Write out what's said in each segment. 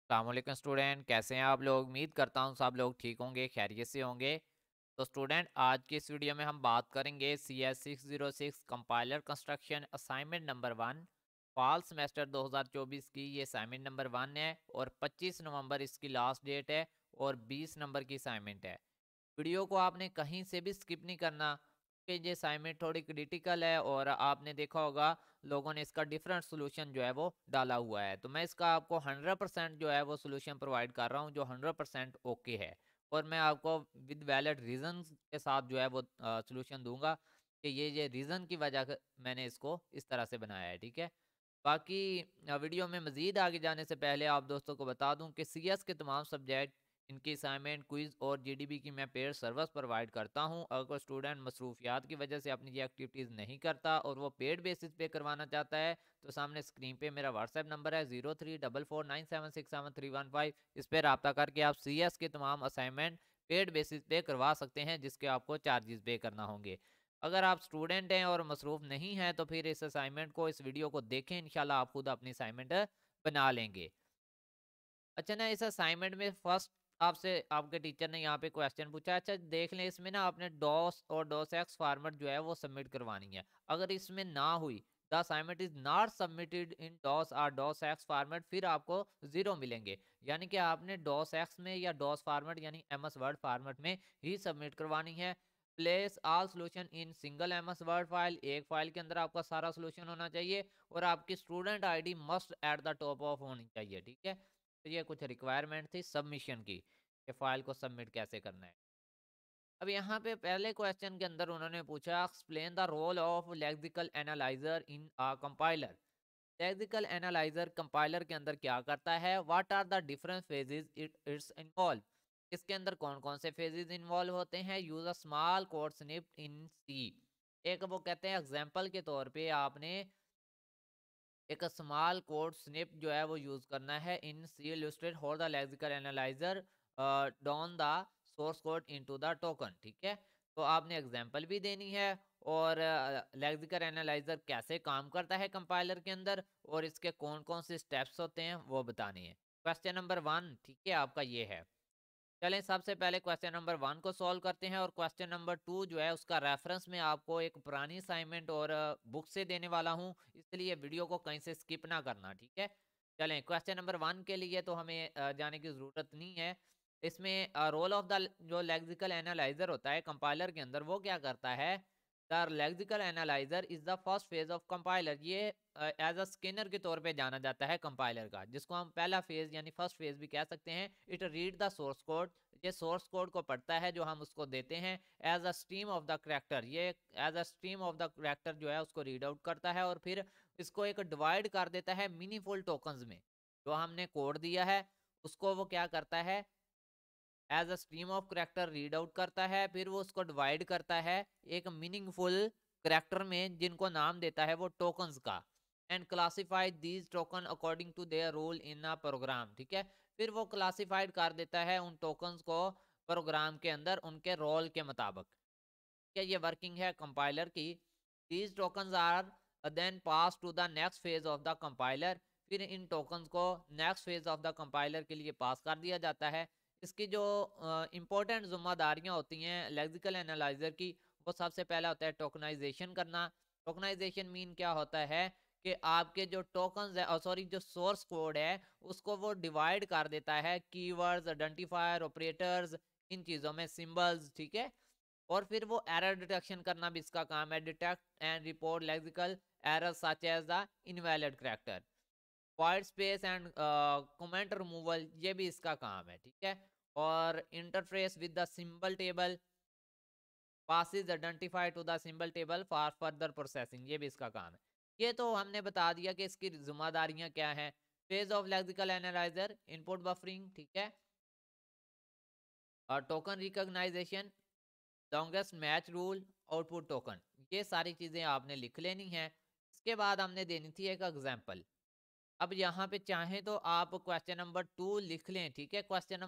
अस्सलामुअलैकुम स्टूडेंट, कैसे हैं आप लोग। उम्मीद करता हूँ सब लोग ठीक होंगे, खैरियत से होंगे। तो स्टूडेंट, आज की इस वीडियो में हम बात करेंगे CS606 compiler construction assignment number 1 fall semester 2024 की। ये असाइनमेंट नंबर 1 है और 25 नवंबर इसकी लास्ट डेट है और 20 नंबर की असाइनमेंट है। वीडियो को आपने कहीं से भी स्किप नहीं करना कि ये असाइनमेंट थोड़ी क्रिटिकल है और आपने देखा होगा लोगों ने इसका डिफरेंट सोल्यूशन जो है वो डाला हुआ है। तो मैं इसका आपको 100% जो है वो सोल्यूशन प्रोवाइड कर रहा हूँ जो 100% ओके है, और मैं आपको विद वैलिड रीजन के साथ जो है वो सोल्यूशन दूंगा कि ये रीज़न की वजह से मैंने इसको इस तरह से बनाया है। ठीक है। बाकी वीडियो में मज़ीद आगे जाने से पहले आप दोस्तों को बता दूं कि CS के तमाम सब्जेक्ट, इनकी असाइनमेंट, क्विज़ और GDB की मैं पेड सर्विस प्रोवाइड करता हूं। अगर कोई स्टूडेंट मसरूफियात की वजह से अपनी ये एक्टिविटीज़ नहीं करता और वो पेड बेसिस पे करवाना चाहता है तो सामने स्क्रीन पे मेरा व्हाट्सएप नंबर है 0344976731 इस पर रब्ता करके आप CS के तमाम असाइनमेंट पेड बेसिस पे करवा सकते हैं, जिसके आपको चार्जेस पे करना होंगे। अगर आप स्टूडेंट हैं और मसरूफ़ नहीं हैं तो फिर इस असाइनमेंट को, इस वीडियो को देखें, इंशाल्लाह आप खुद अपनी असाइनमेंट बना लेंगे। अच्छा ना, इस असाइनमेंट में फर्स्ट आपसे आपके टीचर ने यहाँ पे क्वेश्चन पूछा। अच्छा देख लें, इसमें ना आपने डॉस और डॉस एक्स फॉर्मेट जो है वो सबमिट करवानी है। अगर इसमें ना हुई, the assignment is not submitted in doc और डॉस एक्स फॉर्मेट, फिर आपको 0 मिलेंगे। यानी कि आपने डॉस एक्स में या डॉस फॉर्मेट यानी MS वर्ड फॉर्मेट में ही सबमिट करवानी है। Place all solution in single MS word file, एक फाइल के अंदर आपका सारा सोल्यूशन होना चाहिए और आपकी student ID must at the top of होनी चाहिए। ठीक है। तो ये कुछ रिक्वायरमेंट थी सबमिशन की कि फाइल को सबमिट कैसे करना है। अब यहाँ पे पहले क्वेश्चन के अंदर उन्होंने पूछा explain the role of lexical analyser in a compiler. Lexical analyser compiler के अंदर क्या करता है, what are the different phases it's involve. इसके अंदर कौन कौन से फेजेस इन्वॉल्व होते हैं। Use a small code snip in C. एक वो कहते हैं एग्जांपल के तौर पे आपने एक स्मॉल कोड स्निप जो है वो यूज करना है in C illustrate for the lexical analyser down the source code into the token. ठीक है। तो आपने एग्जांपल भी देनी है और लेक्सिकल एनालाइजर कैसे काम करता है कंपाइलर के अंदर और इसके कौन कौन से स्टेप्स होते हैं वो बताने हैं। क्वेश्चन नंबर 1 ठीक है आपका ये है। चलें सबसे पहले क्वेश्चन नंबर 1 को सॉल्व करते हैं और क्वेश्चन नंबर 2 जो है उसका रेफरेंस में आपको एक पुरानी असाइनमेंट और बुक से देने वाला हूं, इसलिए वीडियो को कहीं से स्किप ना करना। ठीक है। चलें क्वेश्चन नंबर 1 के लिए तो हमें जाने की ज़रूरत नहीं है। इसमें रोल ऑफ द जो लेक्सिकल एनालाइजर होता है कंपाइलर के अंदर, वो क्या करता है। The lexical analyser is the first phase of compiler. ये एज अ स्कैनर के तौर पे जाना जाता है कंपाइलर का, जिसको हम पहला फेज यानी फर्स्ट फेज भी कह सकते हैं। It read the source code. ये सोर्स कोड को पढ़ता है जो हम उसको देते हैं as a stream of the character. ये as a stream of the character जो है उसको रीड आउट करता है और फिर इसको एक डिवाइड कर देता है मीनिंगफुल टोकन्स में। जो हमने कोड दिया है उसको वो क्या करता है, as a stream of character read out करता है, फिर वो उसको डिवाइड करता है एक मीनिंगफुल करेक्टर में जिनको नाम देता है वो टोकन्स का। And classify these token according to their role in a program. ठीक है। फिर वो क्लासिफाइड कर देता है उन टोकन्स को प्रोग्राम के अंदर उनके रोल के मुताबिक। क्या ये वर्किंग है कंपाइलर की। These tokens are then pass to the next phase of the compiler. फिर इन टोकन्स को next phase of the compiler के लिए पास कर दिया जाता है। इसकी जो इंपॉर्टेंट जिम्मेदारियां होती हैं लेक्सिकल एनालाइजर की, वो सबसे पहला होता है टोकनाइजेशन करना। टोकनाइजेशन मीन क्या होता है कि आपके जो टोकन्स है, सॉरी जो सोर्स कोड है उसको वो डिवाइड कर देता है कीवर्ड्स, आइडेंटिफायर, ऑपरेटर्स, इन चीज़ों में, सिंबल्स। ठीक है। और फिर वो एरर डिटेक्शन करना भी इसका काम है। Detect and report lexical error such as the invalid character, white space and comment removal, ये भी इसका काम है। ठीक है। और interface with the symbol table, passes identify to the symbol table for further processing, ये भी इसका काम है। ये तो हमने बता दिया कि इसकी जिम्मेदारियां क्या हैं। Phase of lexical analyzer, input buffering. ठीक है। और token recognization, longest match rule, output token, ये सारी चीज़ें आपने लिख लेनी है। इसके बाद हमने देनी थी एक एग्जांपल। अब यहाँ पे चाहें तो आप क्वेश्चन नंबर 2 लिख लें। ठीक है। क्वेश्चन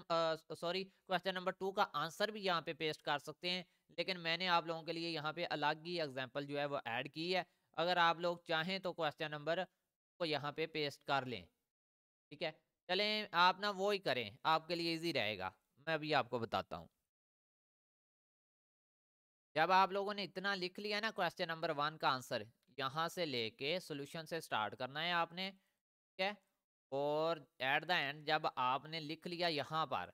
नंबर 2 का आंसर भी यहाँ पे पेस्ट कर सकते हैं, लेकिन मैंने आप लोगों के लिए यहाँ पे अलग ही एग्जांपल जो है वो ऐड की है। अगर आप लोग चाहें तो क्वेश्चन नंबर को यहाँ पे पेस्ट कर लें। ठीक है। चलें आप ना वो ही करें, आपके लिए ईज़ी रहेगा। मैं अभी आपको बताता हूँ। जब आप लोगों ने इतना लिख लिया ना क्वेश्चन नंबर 1 का आंसर, यहाँ से लेके सॉल्यूशन से स्टार्ट करना है आपने, ठीक है? और एट द एंड जब आपने लिख लिया यहाँ पर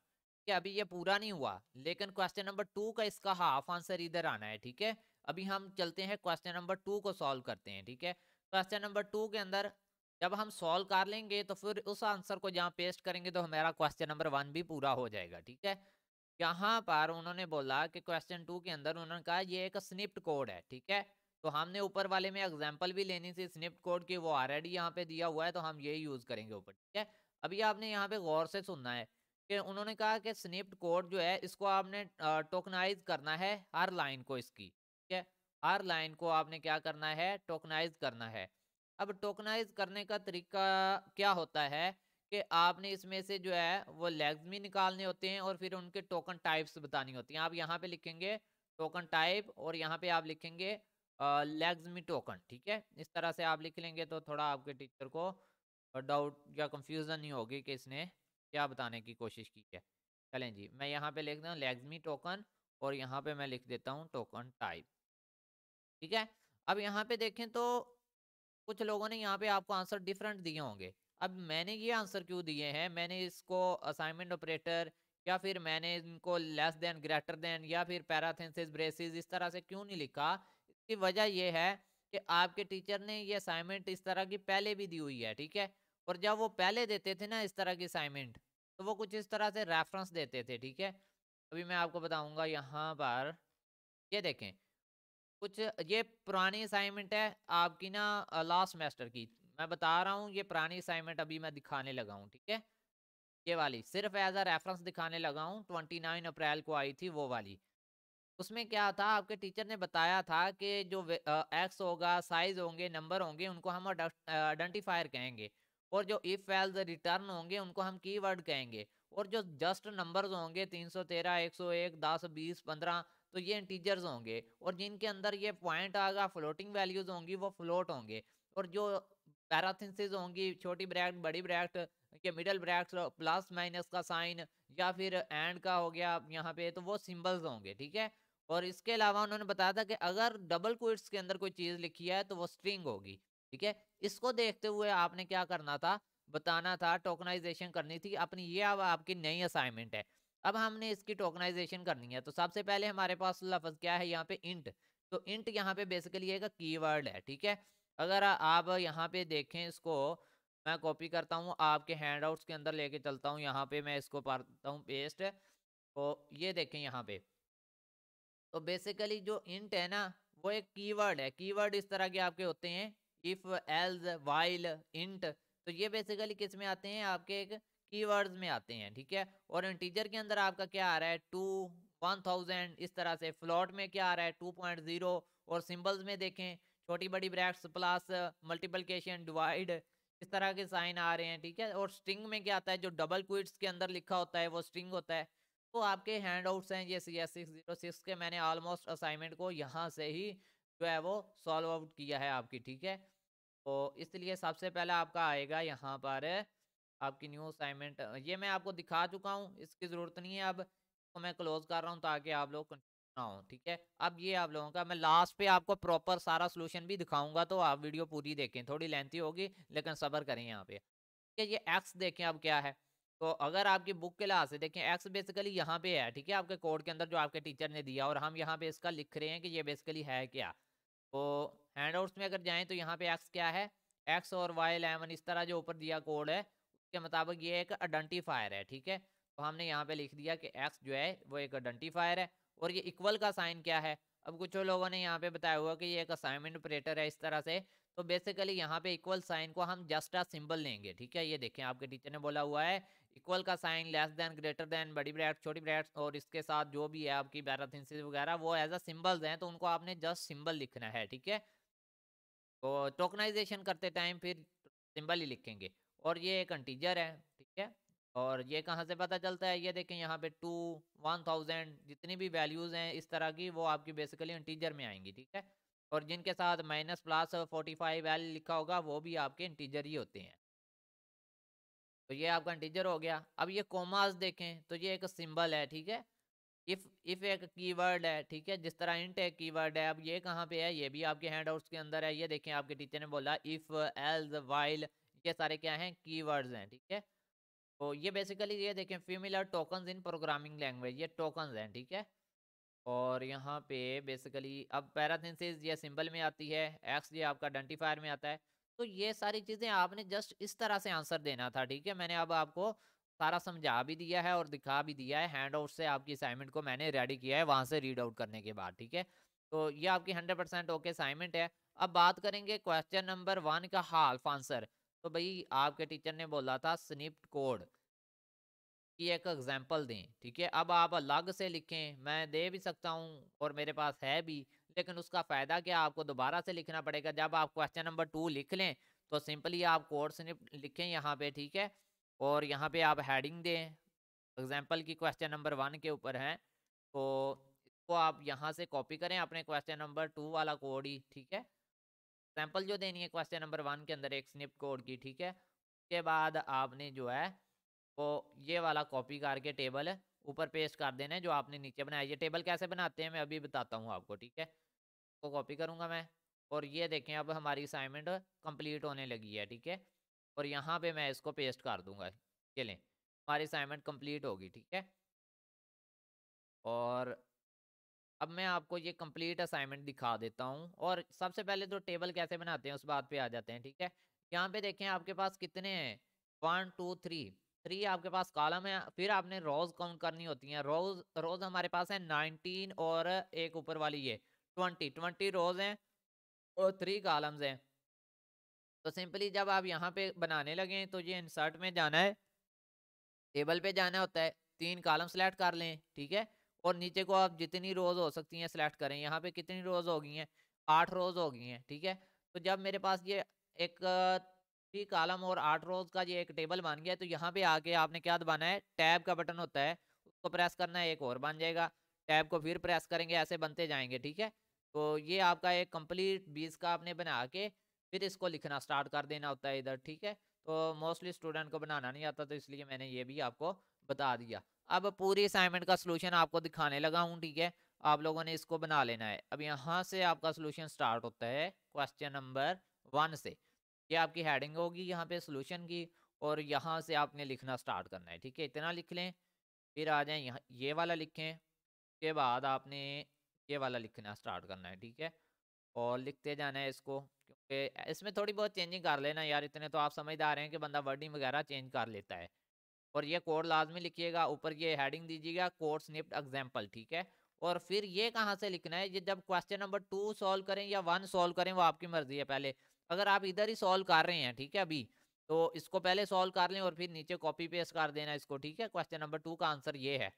कि अभी ये पूरा नहीं हुआ, लेकिन क्वेश्चन नंबर 2 का इसका हाफ आंसर इधर आना है, ठीक है? अभी हम चलते हैं क्वेश्चन नंबर 2 को सॉल्व करते हैं, ठीक है? क्वेश्चन नंबर 2 के अंदर जब हम सॉल्व कर लेंगे तो फिर उस आंसर को जहाँ पेस्ट करेंगे तो हमारा क्वेश्चन नंबर 1 भी पूरा हो जाएगा, ठीक है? यहाँ पर उन्होंने बोला कि क्वेश्चन 2 के अंदर उन्होंने कहा ये एक स्निप्ट कोड है, ठीक है? तो हमने ऊपर वाले में एग्जांपल भी लेनी थी स्निप्ट कोड की, वो ऑलरेडी यहाँ पे दिया हुआ है तो हम ये यूज करेंगे ऊपर, ठीक है? अभी आपने यहाँ पे गौर से सुनना है कि उन्होंने कहा कि स्निप्ट कोड जो है इसको आपने टोकनाइज करना है हर लाइन को इसकी, ठीक है? हर लाइन को आपने क्या करना है, टोकनाइज करना है। अब टोकनाइज करने का तरीका क्या होता है कि आपने इसमें से जो है वो लेग्स भी निकालने होते हैं और फिर उनके टोकन टाइप्स बतानी होती हैं। आप यहाँ पे लिखेंगे टोकन टाइप और यहाँ पे आप लिखेंगे लेग्स मी टोकन, ठीक है? इस तरह से आप लिख लेंगे तो थोड़ा आपके टीचर को डाउट या कंफ्यूजन नहीं होगी कि इसने क्या बताने की कोशिश की है। चलें जी, मैं यहाँ पे लिख दूँ लेग्स मी टोकन और यहाँ पे मैं लिख देता हूँ टोकन टाइप, ठीक है? अब यहाँ पे देखें तो कुछ लोगों ने यहाँ पे आपको आंसर डिफरेंट दिए होंगे। अब मैंने ये आंसर क्यों दिए हैं, मैंने इसको असाइनमेंट ऑपरेटर या फिर मैंने इनको लेस देन ग्रेटर देन या फिर पैराथेसिस ब्रेसिस इस तरह से क्यों नहीं लिखा, इसकी वजह ये है कि आपके टीचर ने ये असाइनमेंट इस तरह की पहले भी दी हुई है, ठीक है? और जब वो पहले देते थे ना इस तरह की असाइनमेंट, तो वो कुछ इस तरह से रेफरेंस देते थे, ठीक है? अभी मैं आपको बताऊंगा यहाँ पर, ये देखें कुछ ये पुरानी असाइनमेंट है आपकी ना लास्ट सेमेस्टर की। मैं बता रहा हूँ ये पुरानी असाइनमेंट अभी मैं दिखाने लगा हूँ, ठीक है? ये वाली सिर्फ एज अ रेफरेंस दिखाने लगा हूँ, 29 अप्रैल को आई थी वो वाली। उसमें क्या था आपके टीचर ने बताया था कि जो एक्स होगा, साइज होंगे, नंबर होंगे, उनको हम आइडेंटिफायर कहेंगे और जो इफ एल्स रिटर्न होंगे उनको हम कीवर्ड कहेंगे और जो जस्ट नंबर्स होंगे 313 101 10 20 15 तो ये इंटीजर्स होंगे और जिनके अंदर ये पॉइंट आएगा फ्लोटिंग वैल्यूज होंगी वो फ्लोट होंगे और जो पैराथिंसिस होंगी छोटी ब्रैकेट बड़ी ब्रैकेट के मिडल ब्रैकेट प्लस माइनस का साइन या फिर एंड का हो गया यहाँ पे तो वो सिंबल्स होंगे, ठीक है? और इसके अलावा उन्होंने बताया था कि अगर डबल क्विट्स के अंदर कोई चीज लिखी है तो वो स्ट्रिंग होगी, ठीक है? इसको देखते हुए आपने क्या करना था, बताना था, टोकनाइजेशन करनी थी अपनी। ये अब आपकी नई असाइनमेंट है। अब हमने इसकी टोकनाइजेशन करनी है तो सबसे पहले हमारे पास लफ्ज क्या है यहाँ पे, इंट। तो इंट यहाँ पे बेसिकली एक कीवर्ड है, ठीक है? अगर आप यहाँ पे देखें इसको, मैं कॉपी करता हूँ आपके हैंडआउट्स के अंदर लेके चलता हूँ, यहाँ पे मैं इसको करता हूँ पेस्ट। तो ये देखें यहाँ पे, तो बेसिकली जो इंट है ना वो एक कीवर्ड है। कीवर्ड इस तरह के आपके होते हैं, इफ एल्स वाइल इंट, तो ये बेसिकली किस में आते हैं, आपके एक कीवर्ड्स में आते हैं, ठीक है? और इंटीजर के अंदर आपका क्या आ रहा है, 2 1000, इस तरह से। फ्लोट में क्या आ रहा है, 2.0। और सिंबल्स में देखें छोटी बड़ी ब्रैकेट्स प्लस मल्टीप्लिकेशन डिवाइड, इस तरह के साइन आ रहे हैं, ठीक है? और स्ट्रिंग में क्या आता है, जो डबल क्विट्स के अंदर लिखा होता है वो स्ट्रिंग होता है। तो आपके हैंडआउट्स हैं ये CS606 के, मैंने ऑलमोस्ट असाइनमेंट को यहाँ से ही जो है वो सॉल्व आउट किया है आपकी, ठीक है? तो इसलिए सबसे पहला आपका आएगा यहाँ पर आपकी न्यू असाइनमेंट। ये मैं आपको दिखा चुका हूँ, इसकी ज़रूरत नहीं है अब, तो मैं क्लोज कर रहा हूँ ताकि आप लोग कंफ्यूज ना हो, ठीक है? अब ये आप लोगों का मैं लास्ट पे आपको प्रॉपर सारा सोल्यूशन भी दिखाऊंगा, तो आप वीडियो पूरी देखें, थोड़ी लेंथी होगी लेकिन सब्र करें यहाँ पे। कि ये एक्स देखें अब क्या है। तो अगर आपकी बुक के लिहाज से देखें एक्स बेसिकली यहाँ पे है, ठीक है? आपके कोड के अंदर जो आपके टीचर ने दिया और हम यहाँ पे इसका लिख रहे हैं कि ये बेसिकली है क्या। तो हैंडआउट्स में अगर जाएं तो यहाँ पे एक्स क्या है, एक्स और वाई 11 इस तरह जो ऊपर दिया कोड है उसके मुताबिक ये एक आइडेंटिफायर है, ठीक है? तो हमने यहाँ पे लिख दिया कि एक्स जो है वो एक आइडेंटिफायर है। और ये इक्वल का साइन क्या है, अब कुछ लोगों ने यहाँ पे बताया हुआ कि ये एक असाइनमेंट ऑपरेटर है इस तरह से। तो बेसिकली यहाँ पे इक्वल साइन को हम जस्ट अ सिंबल लेंगे, ठीक है? ये देखें आपके टीचर ने बोला हुआ है इक्वल का sign less than greater than बड़ी ब्रैकेट छोटी ब्रैकेट और इसके साथ जो भी है आपकी पैराथेसिस वगैरह वो एज अ सिंबल्स हैं, तो उनको आपने जस्ट सिंबल लिखना है, ठीक है? तो टोकनाइजेशन करते टाइम फिर सिंबल ही लिखेंगे। और ये एक इंटीजर है, ठीक है? और ये कहाँ से पता चलता है, ये देखें यहाँ पे 2 1000 जितनी भी वैल्यूज हैं इस तरह की वो आपकी बेसिकली इंटीजर में आएंगी, ठीक है? और जिनके साथ माइनस प्लस 45 एल लिखा होगा वो भी आपके इंटीजर ही होते हैं। तो ये आपका इंटीजर हो गया। अब ये कोमास देखें तो ये एक सिंबल है, ठीक है। इफ एक कीवर्ड है, ठीक है, जिस तरह इंट एक कीवर्ड है। अब ये कहाँ पे है, ये भी आपके हैंडआउट्स के अंदर है। ये देखें आपके टीचर ने बोला इफ, एल्स, वाइल, ये सारे क्या हैं, कीवर्ड्स हैं, ठीक है। तो ये बेसिकली ये देखें फेमिलियर टोकन्स इन प्रोग्रामिंग लैंग्वेज, ये टोकन्स हैं, ठीक है। और यहाँ पे बेसिकली अब पैराथेसिस ये सिंबल में आती है, एक्स ये आपका आइडेंटिफायर में आता है। तो ये सारी चीज़ें आपने जस्ट इस तरह से आंसर देना था, ठीक है। मैंने अब आपको सारा समझा भी दिया है और दिखा भी दिया है। हैंड आउट से आपकी असाइनमेंट को मैंने रेडी किया है वहाँ से रीड आउट करने के बाद, ठीक है। तो ये आपकी 100% ओके असाइनमेंट है। अब बात करेंगे क्वेश्चन नंबर 1 का हाल्फ आंसर। तो भाई आपके टीचर ने बोला था स्निप्ड कोड की एक एग्जाम्पल दें, ठीक है। अब आप अलग से लिखें, मैं दे भी सकता हूँ और मेरे पास है भी, लेकिन उसका फ़ायदा क्या, आपको दोबारा से लिखना पड़ेगा। जब आप क्वेश्चन नंबर 2 लिख लें तो सिंपली आप कोड स्निप लिखें यहाँ पे, ठीक है। और यहाँ पे आप हेडिंग दें, एग्जाम्पल की क्वेश्चन नंबर 1 के ऊपर है, तो इसको आप यहाँ से कॉपी करें अपने क्वेश्चन नंबर 2 वाला कोड ही, ठीक है। सैंपल जो देनी है क्वेश्चन नंबर 1 के अंदर एक स्निप कोड की, ठीक है। उसके बाद आपने जो है वो ये वाला कॉपी करके टेबल ऊपर पेस्ट कर देना है जो आपने नीचे बनाया। ये टेबल कैसे बनाते हैं मैं अभी बताता हूँ आपको, ठीक है। तो कॉपी करूँगा मैं, और ये देखें अब हमारी असाइनमेंट कंप्लीट होने लगी है, ठीक है। और यहाँ पे मैं इसको पेस्ट कर दूंगा, ये लें हमारी असाइनमेंट कंप्लीट होगी, ठीक है। और अब मैं आपको ये कंप्लीट असाइनमेंट दिखा देता हूँ। और सबसे पहले तो टेबल कैसे बनाते हैं उस बात पे आ जाते हैं, ठीक है। यहाँ पे देखें आपके पास कितने हैं, 1 2 3 3 आपके पास कॉलम है। फिर आपने रोज काउंट करनी होती हैं। रोज रोज हमारे पास है 19 और एक ऊपर वाली ये 20 रोज हैं और 3 कॉलम्स हैं। तो सिंपली जब आप यहाँ पे बनाने लगे तो ये इंसर्ट में जाना है, टेबल पे जाना होता है, 3 कॉलम सेलेक्ट कर लें, ठीक है। और नीचे को आप जितनी रोज हो सकती हैं सेलेक्ट करें। यहाँ पे कितनी रोज हो गई हैं, 8 रोज हो गई हैं, ठीक है। तो जब मेरे पास ये एक 3 कॉलम और 8 रोज का ये एक टेबल बन गया, तो यहाँ पे आके आपने क्या दबाना है, टैब का बटन होता है, उसको प्रेस करना है, एक और बन जाएगा। टैब को फिर प्रेस करेंगे, ऐसे बनते जाएंगे, ठीक है। तो ये आपका एक कंप्लीट 20 का आपने बना के फिर इसको लिखना स्टार्ट कर देना होता है इधर, ठीक है। तो मोस्टली स्टूडेंट को बनाना नहीं आता, तो इसलिए मैंने ये भी आपको बता दिया। अब पूरी असाइनमेंट का सलूशन आपको दिखाने लगा हूँ, ठीक है। आप लोगों ने इसको बना लेना है। अब यहाँ से आपका सलूशन स्टार्ट होता है क्वेश्चन नंबर 1 से। ये आपकी हेडिंग होगी यहाँ पे सलूशन की, और यहाँ से आपने लिखना स्टार्ट करना है, ठीक है। इतना लिख लें, फिर आ जाए यहाँ ये वाला लिखें, उसके बाद आपने ये वाला लिखना स्टार्ट करना है, ठीक है। और लिखते जाना है इसको, क्योंकि इसमें थोड़ी बहुत चेंजिंग कर लेना यार, इतने तो आप समझदार हैं कि बंदा वर्डिंग वगैरह चेंज कर लेता है। और ये कोड लाजमी लिखिएगा, ऊपर ये हेडिंग दीजिएगा कोड स्निप्ड एग्जाम्पल, ठीक है। और फिर ये कहाँ से लिखना है, ये जब क्वेश्चन नंबर 2 सॉल्व करें या 1 सॉल्व करें वो आपकी मर्जी है। पहले अगर आप इधर ही सॉल्व कर रहे हैं, ठीक है, अभी तो इसको पहले सॉल्व कर लें और फिर नीचे कॉपी पेस्ट कर देना इसको, ठीक है। क्वेश्चन नंबर 2 का आंसर ये है।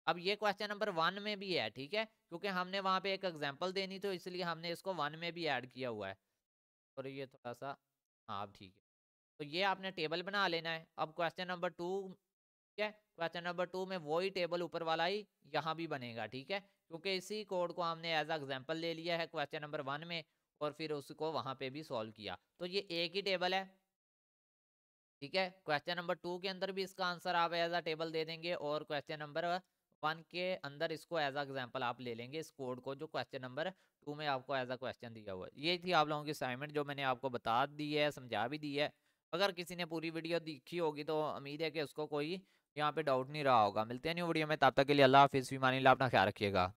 अब ये क्वेश्चन नंबर 1 में भी है, ठीक है, क्योंकि हमने वहां पे एक एग्जाम्पल देनी, तो इसलिए हमने इसको 1 में भी ऐड किया हुआ है। और ये थोड़ा सा, हाँ अब ठीक है। तो ये आपने टेबल बना लेना है। अब क्वेश्चन नंबर 2, ठीक है, क्वेश्चन नंबर 2 में वही टेबल ऊपर वाला ही यहाँ भी बनेगा, ठीक है, क्योंकि इसी कोड को हमने एज एग्जाम्पल ले लिया है क्वेश्चन नंबर 1 में, और फिर उसको वहां पे भी सॉल्व किया। तो ये एक ही टेबल है, ठीक है। क्वेश्चन नंबर 2 के अंदर भी इसका आंसर आप एज अ टेबल दे देंगे, और क्वेश्चन नंबर 1 के अंदर इसको एज अ एग्जाम्पल आप ले लेंगे, इस कोड को जो क्वेश्चन नंबर 2 में आपको एज अ क्वेश्चन दिया हुआ है। ये थी आप लोगों की असाइनमेंट जो मैंने आपको बता दी है, समझा भी दी है। अगर किसी ने पूरी वीडियो देखी होगी तो उम्मीद है कि उसको कोई यहाँ पे डाउट नहीं रहा होगा। मिलते हैं न्यू वीडियो में, तब तक के लिए अल्लाह हाफिज़, फी अमान अल्लाह, अपना ख्याल रखिएगा।